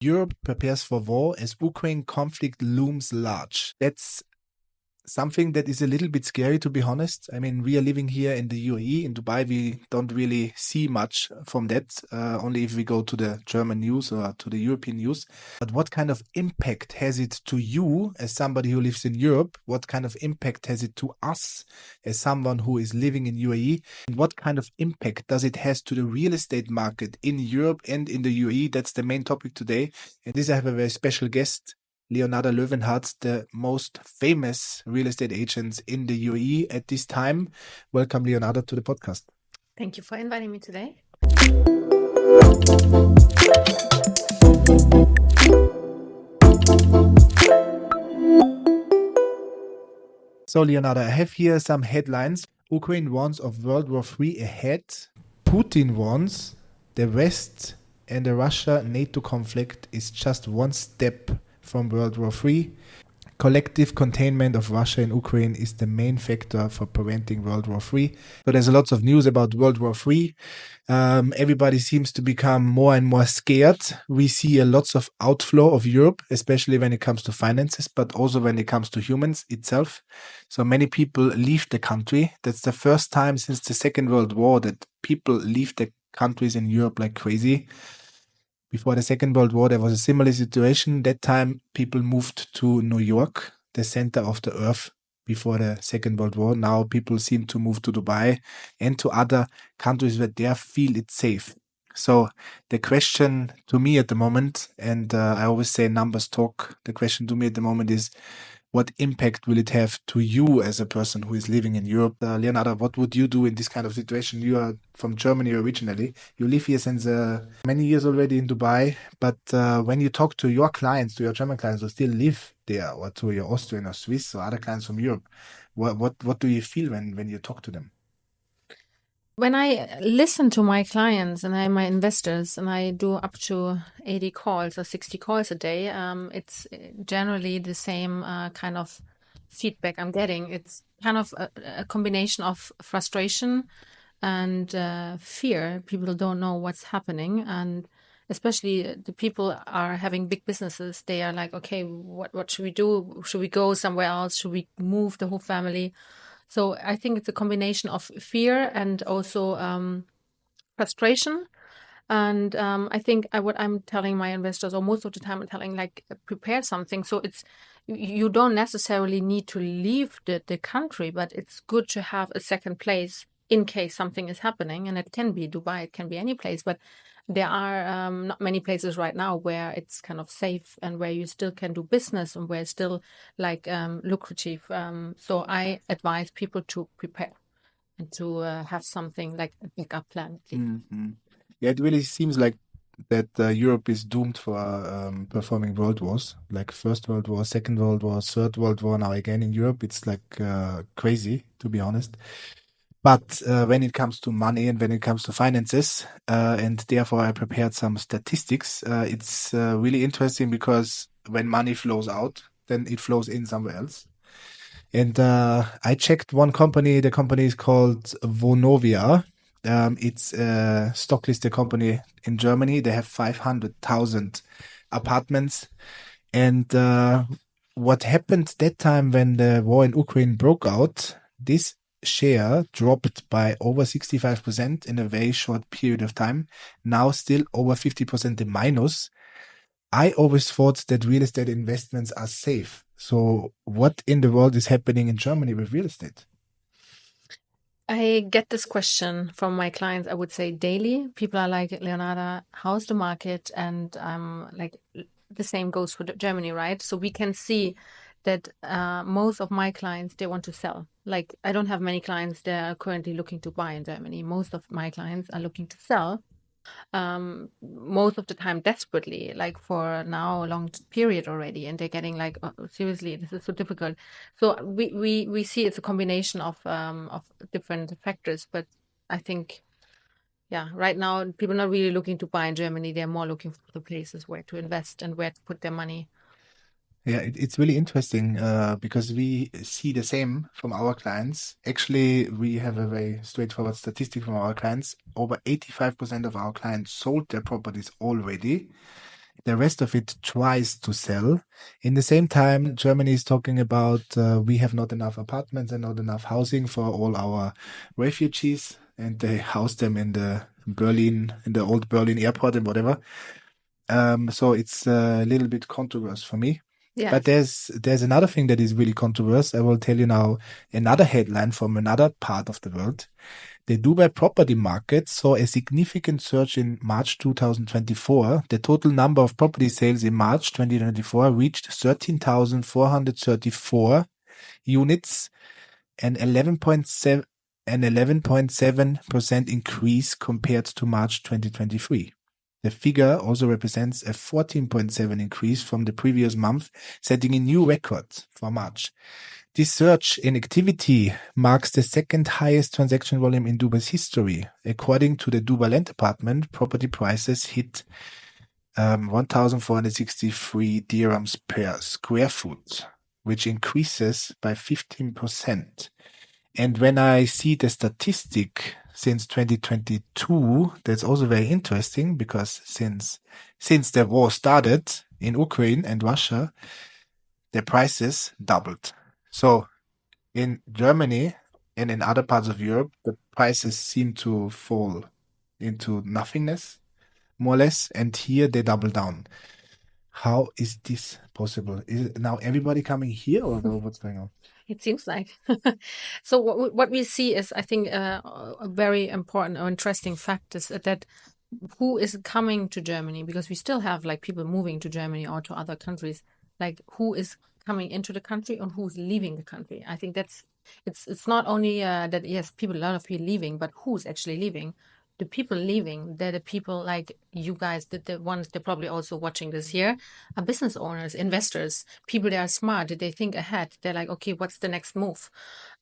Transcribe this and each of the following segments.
Europe prepares for war as Ukraine conflict looms large. That's something that is a little bit scary, to be honest. I mean, we are living here in the UAE, in Dubai. We don't really see much from that, only if we go to the German news or to the European news. But what kind of impact has it to you as somebody who lives in Europe? What kind of impact has it to us as someone who is living in UAE? And what kind of impact does it has to the real estate market in Europe and in the UAE? That's the main topic today. And this I have a very special guest, Leonarda, the most famous real estate agent in the UAE at this time. Welcome, Leonarda, to the podcast. Thank you for inviting me today. So, Leonarda, I have here some headlines. Ukraine warns of World War III ahead. Putin warns the West and the Russia-NATO conflict is just one step from World War III. Collective containment of Russia and Ukraine is the main factor for preventing World War III. So there's lots of news about World War III. Everybody seems to become more and more scared. We see a lots of outflow of Europe, especially when it comes to finances, but also when it comes to humans itself. So many people leave the country. That's the first time since the Second World War that people leave the countries in Europe like crazy. Before the Second World War, there was a similar situation. That time, people moved to New York, the center of the earth, before the Second World War. Now, people seem to move to Dubai and to other countries where they feel it's safe. So, the question to me at the moment, and I always say numbers talk, the question to me at the moment is, what impact will it have to you as a person who is living in Europe? Leonarda, what would you do in this kind of situation? You are from Germany originally. You live here since many years already in Dubai. But when you talk to your clients, to your German clients who still live there, or to your Austrian or Swiss or other clients from Europe, what do you feel when you talk to them? When I listen to my clients and my investors, and I do up to 80 calls or 60 calls a day, it's generally the same kind of feedback I'm getting. It's kind of a combination of frustration and fear. People don't know what's happening, and especially the people are having big businesses. They are like, okay, what should we do? Should we go somewhere else? Should we move the whole family? So I think it's a combination of fear and also frustration. And I think what I'm telling my investors, or most of the time I'm telling, like, prepare something. So you don't necessarily need to leave the country, but it's good to have a second place in case something is happening. And it can be Dubai, it can be any place, but there are not many places right now where it's kind of safe and where you still can do business and where it's still like lucrative. So I advise people to prepare and to have something like a backup plan. Mm-hmm. Yeah, it really seems like that Europe is doomed for performing world wars, like First World War, Second World War, Third World War. Now again in Europe, it's like crazy, to be honest. But when it comes to money and when it comes to finances, and therefore I prepared some statistics, it's really interesting because when money flows out, then it flows in somewhere else. And I checked one company. The company is called Vonovia. It's a stock listed company in Germany. They have 500,000 apartments. And what happened that time when the war in Ukraine broke out, this share dropped by over 65% in a very short period of time. Now still over 50% in minus. I always thought that real estate investments are safe. So what in the world is happening in Germany with real estate? I get this question from my clients, I would say daily. People are like, Leonarda, how's the market? And like the same goes for Germany, right? So we can see that most of my clients, they want to sell. Like, I don't have many clients that are currently looking to buy in Germany. Most of my clients are looking to sell. Most of the time desperately, like for now a long period already, and they're getting like, oh, seriously, this is so difficult. So we see it's a combination of different factors, but I think, yeah, right now people are not really looking to buy in Germany. They're more looking for the places where to invest and where to put their money. Yeah, it's really interesting because we see the same from our clients. Actually, we have a very straightforward statistic from our clients. Over 85% of our clients sold their properties already. The rest of it tries to sell. In the same time, Germany is talking about we have not enough apartments and not enough housing for all our refugees, and they house them in the old Berlin airport and whatever. So it's a little bit controversial for me. Yes. But there's another thing that is really controversial. I will tell you now another headline from another part of the world. The Dubai property market saw a significant surge in March 2024. The total number of property sales in March 2024 reached 13,434 units, an 11.7% increase compared to March 2023. The figure also represents a 14.7% increase from the previous month, setting a new record for March. This surge in activity marks the second highest transaction volume in Dubai's history. According to the Dubai Land Department, property prices hit 1,463 dirhams per square foot, which increases by 15%. And when I see the statistic since 2022, that's also very interesting because since the war started in Ukraine and Russia, the prices doubled. So in Germany and in other parts of Europe, the prices seem to fall into nothingness, more or less, and here they double down. How is this possible? Is it now everybody coming here, or what's going on? It seems like. So what we see is, I think, a very important or interesting fact is that who is coming to Germany, because we still have like people moving to Germany or to other countries, like who is coming into the country and who's leaving the country. I think it's not only that yes, a lot of people leaving, but who's actually leaving. The people leaving, they're the people like you guys, the ones they're probably also watching this here, are business owners, investors, people that are smart, they think ahead. They're like, okay, what's the next move?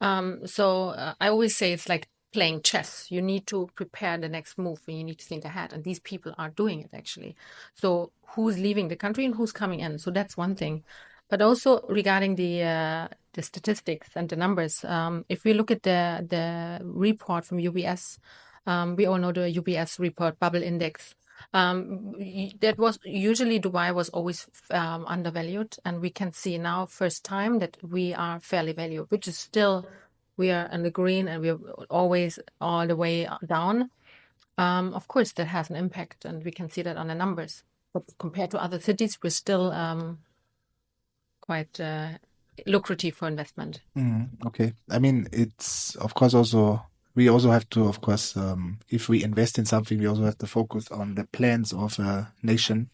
So I always say it's like playing chess. You need to prepare the next move and you need to think ahead. And these people are doing it actually. So who's leaving the country and who's coming in? So that's one thing. But also regarding the statistics and the numbers, if we look at the report from UBS, we all know the UBS report bubble index. That was usually Dubai was always undervalued, and we can see now first time that we are fairly valued, which is still we are in the green and we're always all the way down. Of course, that has an impact, and we can see that on the numbers. But compared to other cities, we're still quite lucrative for investment. Okay. I mean, it's of course also we also have to, of course, if we invest in something, we also have to focus on the plans of a nation.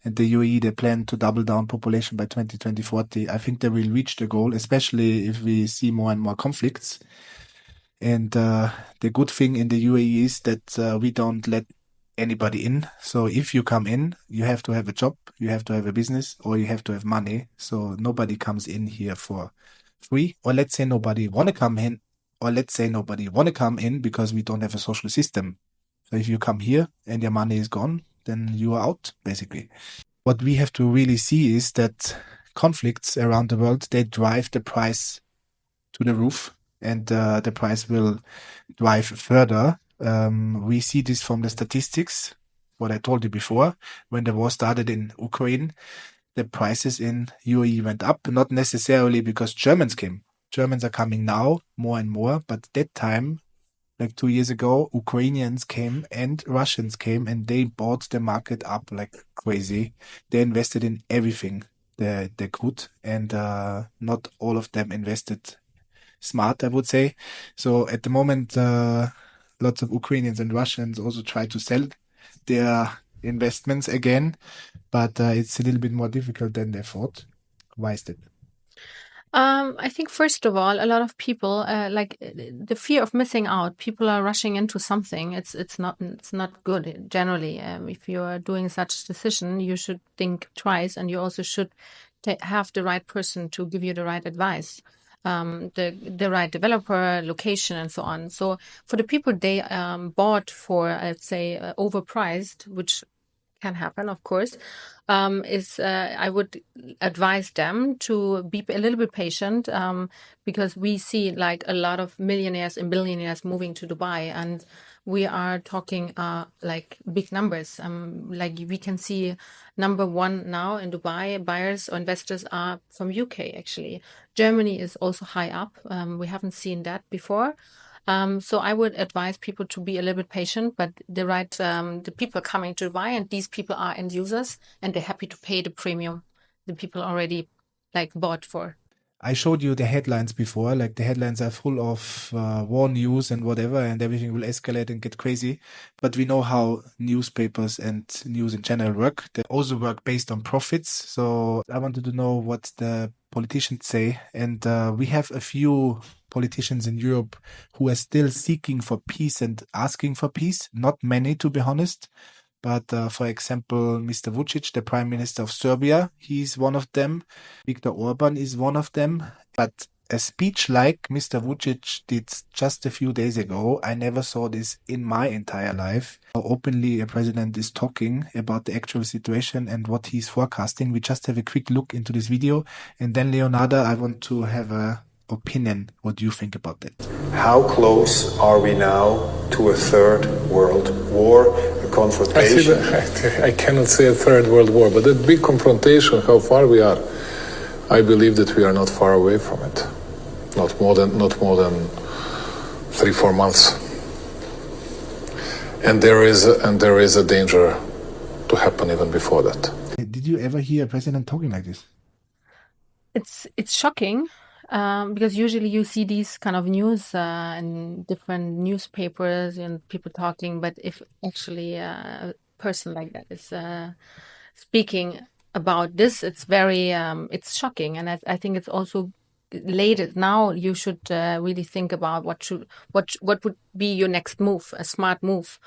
And the UAE, they plan to double down population by 2040. I think they will reach the goal, especially if we see more and more conflicts. And the good thing in the UAE is that we don't let anybody in. So if you come in, you have to have a job, you have to have a business, or you have to have money. So nobody comes in here for free, or let's say nobody want to come in, or let's say nobody want to come in because we don't have a social system. So if you come here and your money is gone, then you are out, basically. What we have to really see is that conflicts around the world, they drive the price to the roof, and the price will drive further. We see this from the statistics, what I told you before. When the war started in Ukraine, the prices in UAE went up, not necessarily because Germans came. Germans are coming now more and more, but that time, like 2 years ago, Ukrainians came and Russians came and they bought the market up like crazy. They invested in everything they could, and not all of them invested smart, I would say. So at the moment, lots of Ukrainians and Russians also try to sell their investments again, but it's a little bit more difficult than they thought. Why is that? I think first of all, a lot of people the fear of missing out. People are rushing into something. It's not good generally. If you are doing such decision, you should think twice, and you also should have the right person to give you the right advice, the right developer, location, and so on. So for the people they bought for, let's say, overpriced, which can happen, of course, is I would advise them to be a little bit patient, because we see like a lot of millionaires and billionaires moving to Dubai, and we are talking like big numbers. Like we can see number one now in Dubai, buyers or investors are from UK actually. Germany is also high up. We haven't seen that before. So I would advise people to be a little bit patient, but the people coming to Dubai, and these people are end users and they're happy to pay the premium the people already like bought for. I showed you the headlines before, like the headlines are full of war news and whatever, and everything will escalate and get crazy. But we know how newspapers and news in general work. They also work based on profits. So I wanted to know what the politicians say. And we have a few politicians in Europe who are still seeking for peace and asking for peace. Not many, to be honest. But for example, Mr. Vučić, the Prime Minister of Serbia, he's one of them. Viktor Orban is one of them. But a speech like Mr. Vučić did just a few days ago, I never saw this in my entire life. How openly a president is talking about the actual situation and what he's forecasting. We just have a quick look into this video. And then, Leonarda, I want to have a opinion. What do you think about that? How close are we now to a third world war, a confrontation? I cannot say a third world war, but a big confrontation, how far we are, I believe that we are not far away from it. Not more than 3-4 months. And there is a danger to happen even before that. Did you ever hear a president talking like this? It's shocking. Because usually you see these kind of news in different newspapers and people talking, but if actually a person like that is speaking about this, it's very it's shocking, and I think it's also late. Now you should really think about what would be your next move, a smart move.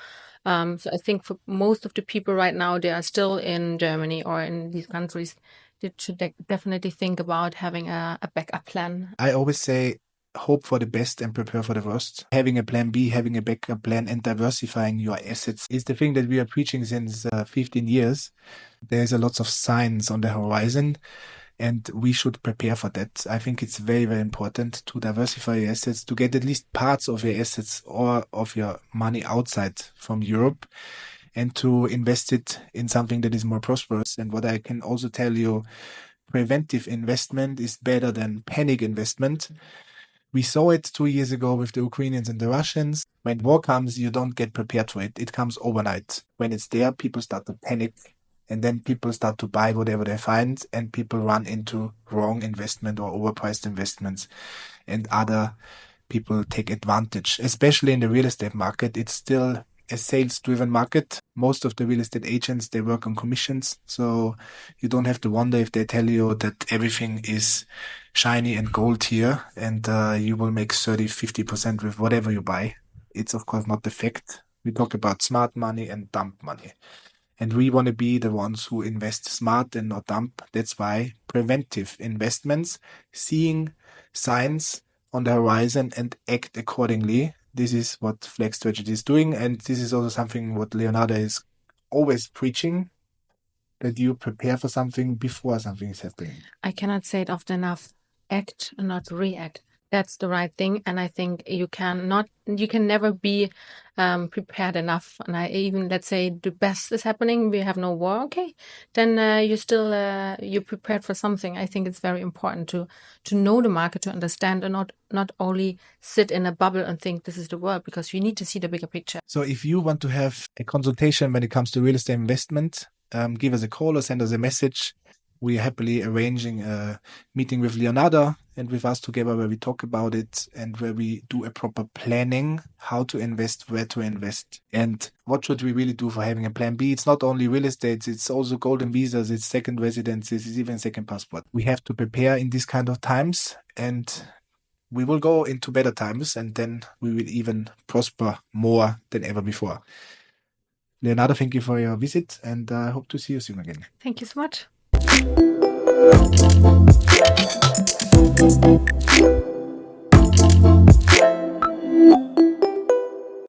So I think for most of the people right now, they are still in Germany or in these countries. They should definitely think about having a backup plan. I always say hope for the best and prepare for the worst. Having a plan B, having a backup plan, and diversifying your assets is the thing that we are preaching since 15 years. There's a lot of signs on the horizon, and we should prepare for that. I think it's very, very important to diversify your assets, to get at least parts of your assets or of your money outside from Europe, and to invest it in something that is more prosperous. And what I can also tell you, preventive investment is better than panic investment. We saw it 2 years ago with the Ukrainians and the Russians. When war comes, you don't get prepared for it. It comes overnight. When it's there, people start to panic, and then people start to buy whatever they find, and people run into wrong investment or overpriced investments, and other people take advantage, especially in the real estate market. It's still a sales-driven market. Most of the real estate agents, they work on commissions. So you don't have to wonder if they tell you that everything is shiny and gold here and you will make 30-50% with whatever you buy. It's of course not the fact. We talk about smart money and dump money. And we want to be the ones who invest smart and not dump. That's why preventive investments, seeing signs on the horizon and act accordingly. This is what Flex Strategy is doing, and this is also something what Leonarda is always preaching, that you prepare for something before something is happening. I cannot say it often enough. Act and not react. That's the right thing, and I think you can never be prepared enough. And let's say the best is happening, we have no war, okay, then you're prepared for something. I think it's very important to know the market, to understand, and not only sit in a bubble and think this is the world, because you need to see the bigger picture. So if you want to have a consultation when it comes to real estate investment, give us a call or send us a message. We are happily arranging a meeting with Leonarda and with us together where we talk about it and where we do a proper planning, how to invest, where to invest, and what should we really do for having a plan B. It's not only real estate, it's also golden visas, it's second residences, it's even second passport. We have to prepare in these kind of times, and we will go into better times, and then we will even prosper more than ever before. Leonarda, thank you for your visit, and I hope to see you soon again. Thank you so much.